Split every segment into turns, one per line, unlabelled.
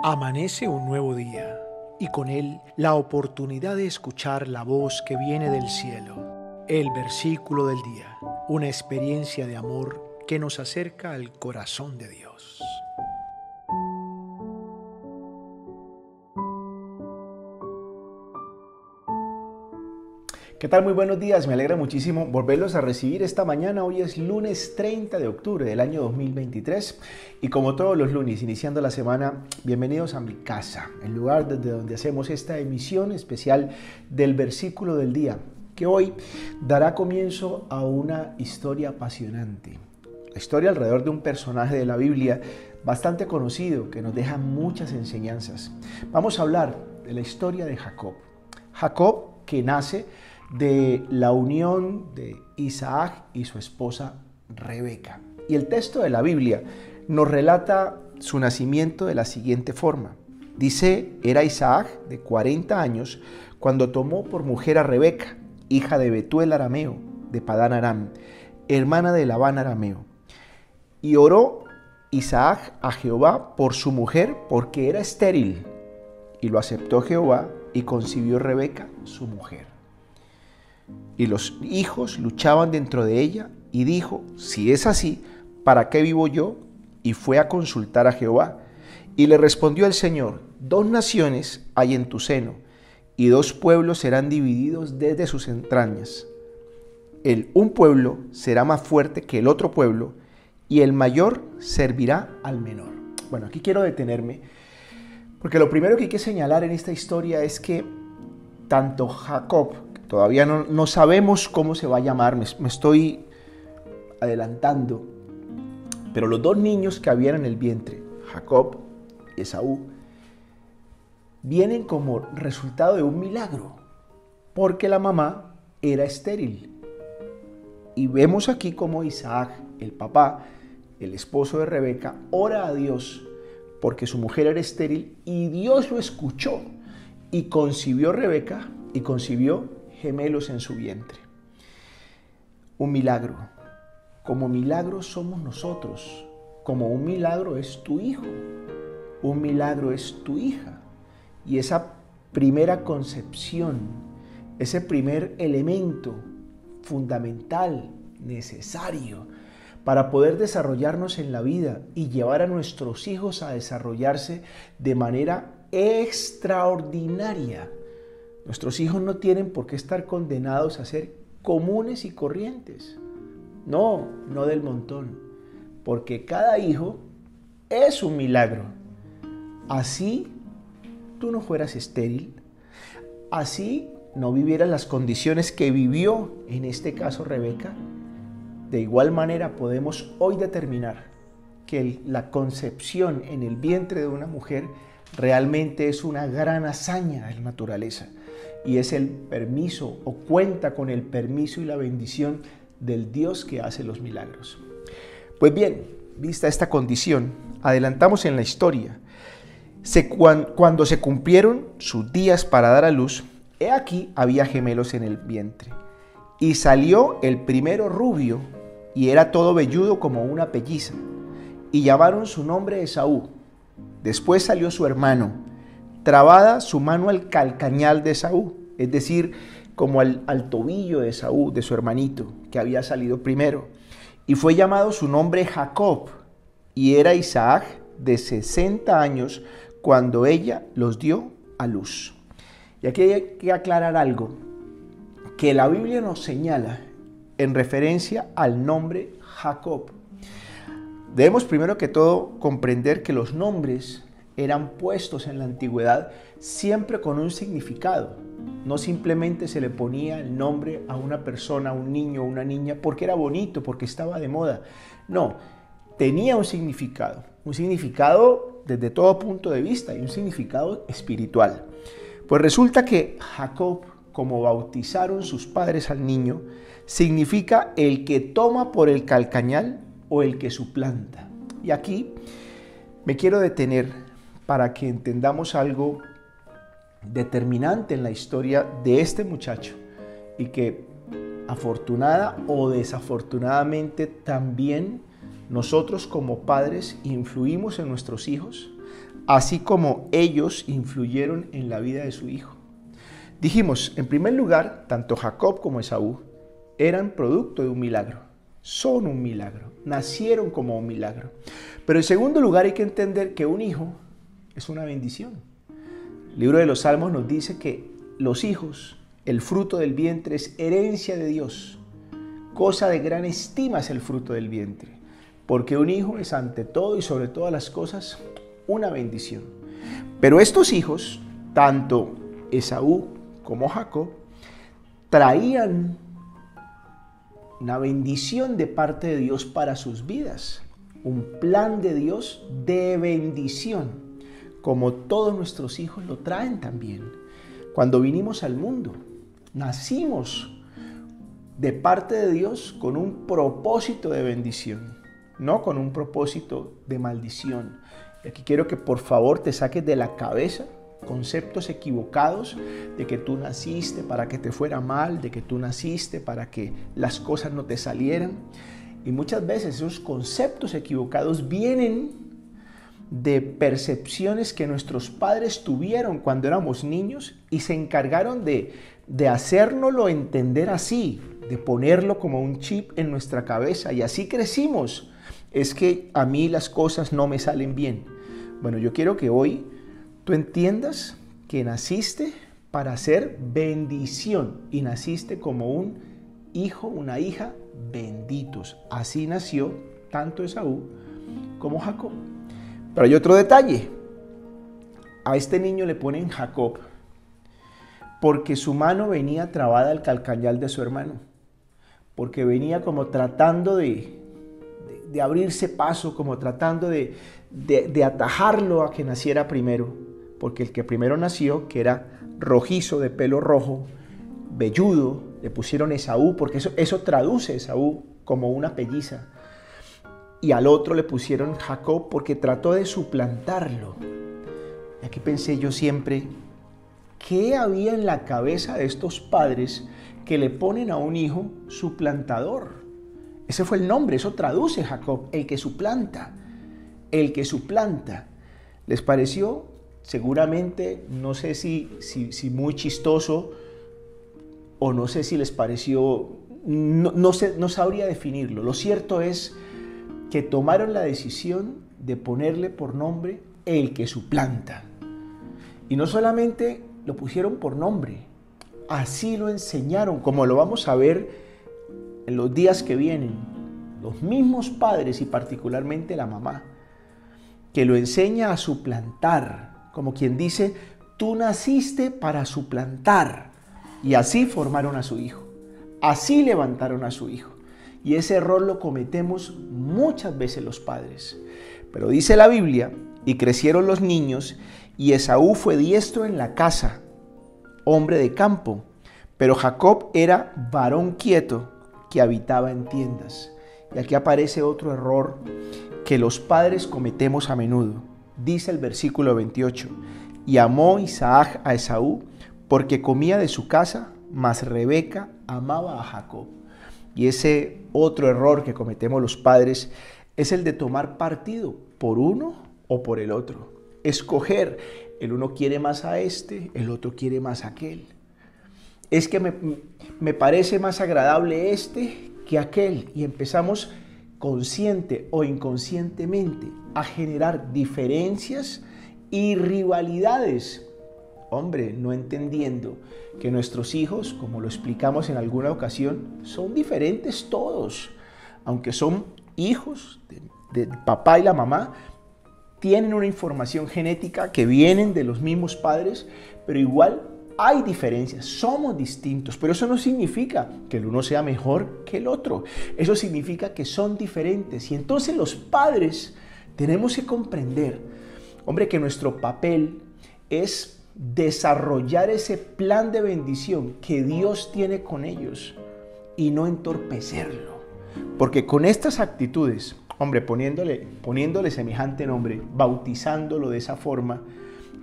Amanece un nuevo día y con él la oportunidad de escuchar la voz que viene del cielo. El versículo del día, una experiencia de amor que nos acerca al corazón de Dios.
¿Qué tal? Muy buenos días, me alegra muchísimo volverlos a recibir esta mañana. Hoy es lunes 30 de octubre del año 2023 y como todos los lunes, iniciando la semana, bienvenidos a mi casa, el lugar desde donde hacemos esta emisión especial del versículo del día, que hoy dará comienzo a una historia apasionante. La historia alrededor de un personaje de la Biblia bastante conocido que nos deja muchas enseñanzas. Vamos a hablar de la historia de Jacob. Jacob, que nace de la unión de Isaac y su esposa Rebeca. Y el texto de la Biblia nos relata su nacimiento de la siguiente forma. Dice, era Isaac de 40 años cuando tomó por mujer a Rebeca, hija de Betuel arameo, de Padán Aram, hermana de Labán arameo. Y oró Isaac a Jehová por su mujer porque era estéril. Y lo aceptó Jehová y concibió Rebeca, su mujer. Y los hijos luchaban dentro de ella y dijo, si es así, ¿para qué vivo yo? Y fue a consultar a Jehová. Y le respondió el Señor, 2 naciones hay en tu seno, y 2 pueblos serán divididos desde sus entrañas. Un pueblo será más fuerte que el otro pueblo, y el mayor servirá al menor. Bueno, aquí quiero detenerme, porque lo primero que hay que señalar en esta historia es que tanto Jacob, todavía no sabemos cómo se va a llamar, me estoy adelantando, pero los 2 niños que habían en el vientre, Jacob y Esaú, vienen como resultado de un milagro, porque la mamá era estéril. Y vemos aquí cómo Isaac, el papá, el esposo de Rebeca, ora a Dios porque su mujer era estéril y Dios lo escuchó y concibió Rebeca y concibió gemelos en su vientre. Un milagro. Como milagro somos nosotros. Como un milagro es tu hijo. Un milagro es tu hija. Y esa primera concepción, ese primer elemento fundamental, necesario, para poder desarrollarnos en la vida y llevar a nuestros hijos a desarrollarse de manera extraordinaria. Nuestros hijos no tienen por qué estar condenados a ser comunes y corrientes. No del montón. Porque cada hijo es un milagro. Así tú no fueras estéril. Así no vivieras las condiciones que vivió, en este caso Rebeca. De igual manera podemos hoy determinar que la concepción en el vientre de una mujer realmente es una gran hazaña de la naturaleza y es el permiso o cuenta con el permiso y la bendición del Dios que hace los milagros. Pues bien, vista esta condición, adelantamos en la historia. Cuando se cumplieron sus días para dar a luz, he aquí había gemelos en el vientre. Y salió el primero rubio y era todo velludo como una pelliza. Y llamaron su nombre Esaú. Después salió su hermano, trabada su mano al calcañal de Esaú, es decir, como al tobillo de Esaú, de su hermanito, que había salido primero. Y fue llamado su nombre Jacob, y era Isaac de 60 años cuando ella los dio a luz. Y aquí hay que aclarar algo, que la Biblia nos señala en referencia al nombre Jacob. Debemos primero que todo comprender que los nombres eran puestos en la antigüedad siempre con un significado. No simplemente se le ponía el nombre a una persona, a un niño o una niña porque era bonito, porque estaba de moda. No, tenía un significado desde todo punto de vista y un significado espiritual. Pues resulta que Jacob, como bautizaron sus padres al niño, significa el que toma por el calcañal o el que suplanta. Y aquí me quiero detener para que entendamos algo determinante en la historia de este muchacho y que afortunada o desafortunadamente también nosotros como padres influimos en nuestros hijos así como ellos influyeron en la vida de su hijo. Dijimos, en primer lugar, tanto Jacob como Esaú eran producto de un milagro, son un milagro, nacieron como un milagro. Pero en segundo lugar hay que entender que un hijo es una bendición. El libro de los Salmos nos dice que los hijos, el fruto del vientre, es herencia de Dios. Cosa de gran estima es el fruto del vientre, porque un hijo es ante todo y sobre todas las cosas una bendición. Pero estos hijos, tanto Esaú como Jacob, traían una bendición de parte de Dios para sus vidas, un plan de Dios de bendición, como todos nuestros hijos lo traen también. Cuando vinimos al mundo, nacimos de parte de Dios con un propósito de bendición, no con un propósito de maldición. Y aquí quiero que por favor te saques de la cabeza conceptos equivocados de que tú naciste para que te fuera mal, de que tú naciste para que las cosas no te salieran. Y muchas veces esos conceptos equivocados vienen de percepciones que nuestros padres tuvieron cuando éramos niños y se encargaron de hacérnoslo entender así, de ponerlo como un chip en nuestra cabeza, y así crecimos. Es que a mí las cosas no me salen bien. Bueno, yo quiero que hoy tú entiendas que naciste para ser bendición y naciste como un hijo, una hija benditos. Así nació tanto Esaú como Jacob. Pero hay otro detalle. A este niño le ponen Jacob porque su mano venía trabada al calcañal de su hermano, porque venía como tratando de abrirse paso, como tratando de atajarlo a que naciera primero, porque el que primero nació, que era rojizo, de pelo rojo, velludo, le pusieron Esaú, porque eso traduce Esaú como una pelliza, y al otro le pusieron Jacob porque trató de suplantarlo. Y aquí pensé yo siempre, ¿qué había en la cabeza de estos padres que le ponen a un hijo suplantador? Ese fue el nombre, eso traduce Jacob, el que suplanta, el que suplanta. ¿Les pareció? Seguramente, no sé si muy chistoso, o no sé si les pareció, no sabría definirlo. Lo cierto es que tomaron la decisión de ponerle por nombre el que suplanta. Y no solamente lo pusieron por nombre, así lo enseñaron, como lo vamos a ver en los días que vienen. Los mismos padres y particularmente la mamá, que lo enseña a suplantar, como quien dice, tú naciste para suplantar. Y así formaron a su hijo, así levantaron a su hijo. Y ese error lo cometemos muchas veces los padres. Pero dice la Biblia, y crecieron los niños, y Esaú fue diestro en la casa, hombre de campo, pero Jacob era varón quieto que habitaba en tiendas. Y aquí aparece otro error que los padres cometemos a menudo. Dice el versículo 28, y amó Isaac a Esaú porque comía de su casa, mas Rebeca amaba a Jacob. Y ese otro error que cometemos los padres es el de tomar partido por uno o por el otro. Escoger, el uno quiere más a este, el otro quiere más a aquel. Es que me parece más agradable este que aquel. Y empezamos consciente o inconscientemente a generar diferencias y rivalidades. Hombre, no entendiendo que nuestros hijos, como lo explicamos en alguna ocasión, son diferentes todos. Aunque son hijos del papá y la mamá, tienen una información genética que vienen de los mismos padres, pero igual hay diferencias, somos distintos, pero eso no significa que el uno sea mejor que el otro. Eso significa que son diferentes. Y entonces los padres tenemos que comprender, hombre, que nuestro papel es desarrollar ese plan de bendición que Dios tiene con ellos y no entorpecerlo. Porque con estas actitudes, hombre, poniéndole semejante nombre, bautizándolo de esa forma,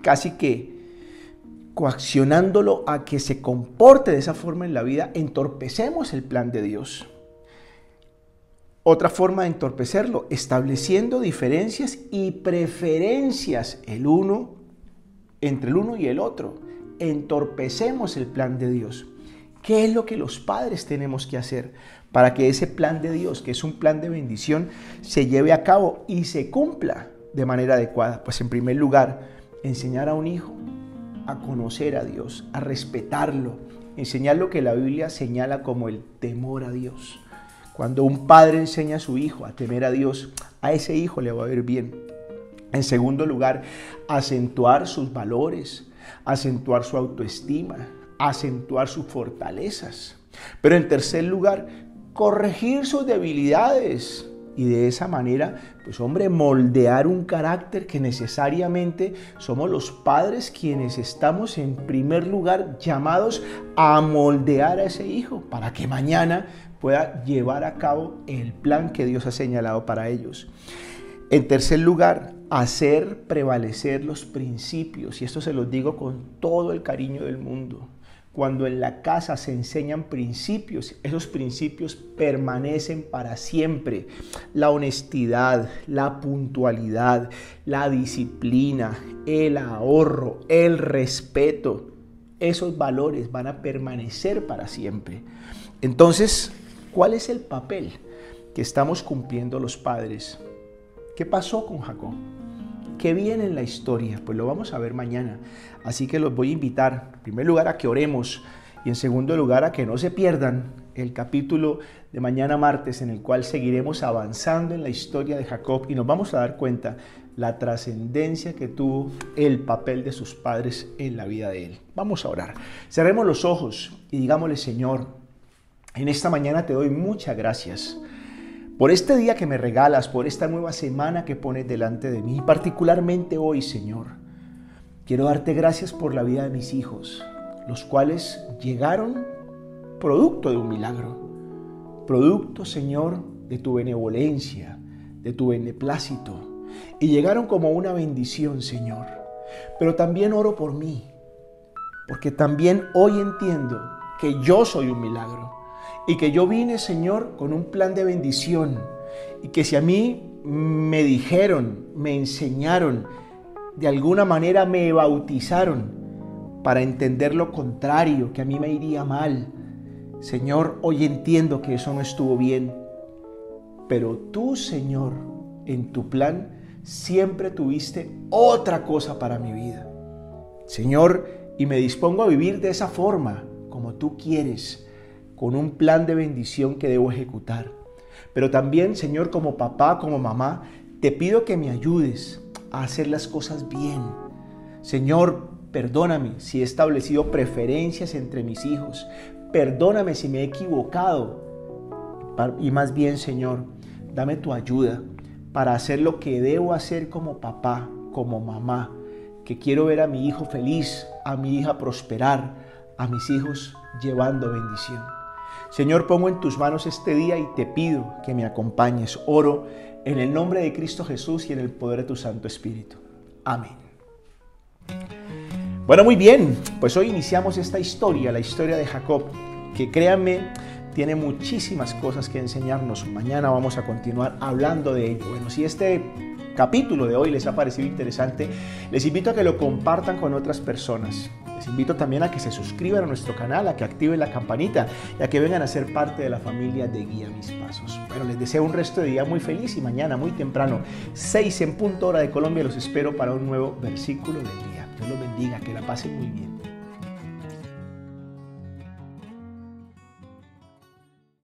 casi que coaccionándolo a que se comporte de esa forma en la vida, entorpecemos el plan de Dios. Otra forma de entorpecerlo, estableciendo diferencias y preferencias entre el uno y el otro. Entorpecemos el plan de Dios. ¿Qué es lo que los padres tenemos que hacer para que ese plan de Dios, que es un plan de bendición, se lleve a cabo y se cumpla de manera adecuada? Pues en primer lugar, enseñar a un hijo a conocer a Dios, a respetarlo, enseñar lo que la Biblia señala como el temor a Dios. Cuando un padre enseña a su hijo a temer a Dios, a ese hijo le va a ir bien. En segundo lugar, acentuar sus valores, acentuar su autoestima, acentuar sus fortalezas. Pero en tercer lugar, corregir sus debilidades y de esa manera, pues hombre, moldear un carácter que necesariamente somos los padres quienes estamos en primer lugar llamados a moldear a ese hijo para que mañana pueda llevar a cabo el plan que Dios ha señalado para ellos. En tercer lugar, hacer prevalecer los principios, y esto se los digo con todo el cariño del mundo. Cuando en la casa se enseñan principios, esos principios permanecen para siempre. La honestidad, la puntualidad, la disciplina, el ahorro, el respeto, esos valores van a permanecer para siempre. Entonces, ¿cuál es el papel que estamos cumpliendo los padres? ¿Qué pasó con Jacob? ¿Qué viene en la historia? Pues lo vamos a ver mañana. Así que los voy a invitar, en primer lugar, a que oremos y en segundo lugar, a que no se pierdan el capítulo de mañana martes en el cual seguiremos avanzando en la historia de Jacob y nos vamos a dar cuenta la trascendencia que tuvo el papel de sus padres en la vida de él. Vamos a orar. Cerremos los ojos y digámosle: Señor, en esta mañana te doy muchas gracias por este día que me regalas, por esta nueva semana que pones delante de mí, y particularmente hoy, Señor. Quiero darte gracias por la vida de mis hijos, los cuales llegaron producto de un milagro, producto, Señor, de tu benevolencia, de tu beneplácito, y llegaron como una bendición, Señor. Pero también oro por mí, porque también hoy entiendo que yo soy un milagro. Y que yo vine, Señor, con un plan de bendición. Y que si a mí me dijeron, me enseñaron, de alguna manera me bautizaron para entender lo contrario, que a mí me iría mal. Señor, hoy entiendo que eso no estuvo bien. Pero tú, Señor, en tu plan siempre tuviste otra cosa para mi vida. Señor, y me dispongo a vivir de esa forma, como tú quieres, con un plan de bendición que debo ejecutar. Pero también, Señor, como papá, como mamá, te pido que me ayudes a hacer las cosas bien. Señor, perdóname si he establecido preferencias entre mis hijos. Perdóname si me he equivocado. Y más bien, Señor, dame tu ayuda para hacer lo que debo hacer como papá, como mamá, que quiero ver a mi hijo feliz, a mi hija prosperar, a mis hijos llevando bendición. Señor, pongo en tus manos este día y te pido que me acompañes. Oro en el nombre de Cristo Jesús y en el poder de tu Santo Espíritu. Amén. Bueno, muy bien, pues hoy iniciamos esta historia, la historia de Jacob, que créanme, tiene muchísimas cosas que enseñarnos. Mañana vamos a continuar hablando de ello. Bueno, si este capítulo de hoy les ha parecido interesante, les invito a que lo compartan con otras personas. Les invito también a que se suscriban a nuestro canal, a que activen la campanita y a que vengan a ser parte de la familia de Guía Mis Pasos. Bueno, les deseo un resto de día muy feliz y mañana muy temprano, 6 en punto hora de Colombia, los espero para un nuevo versículo del día. Dios los bendiga, que la pasen muy bien.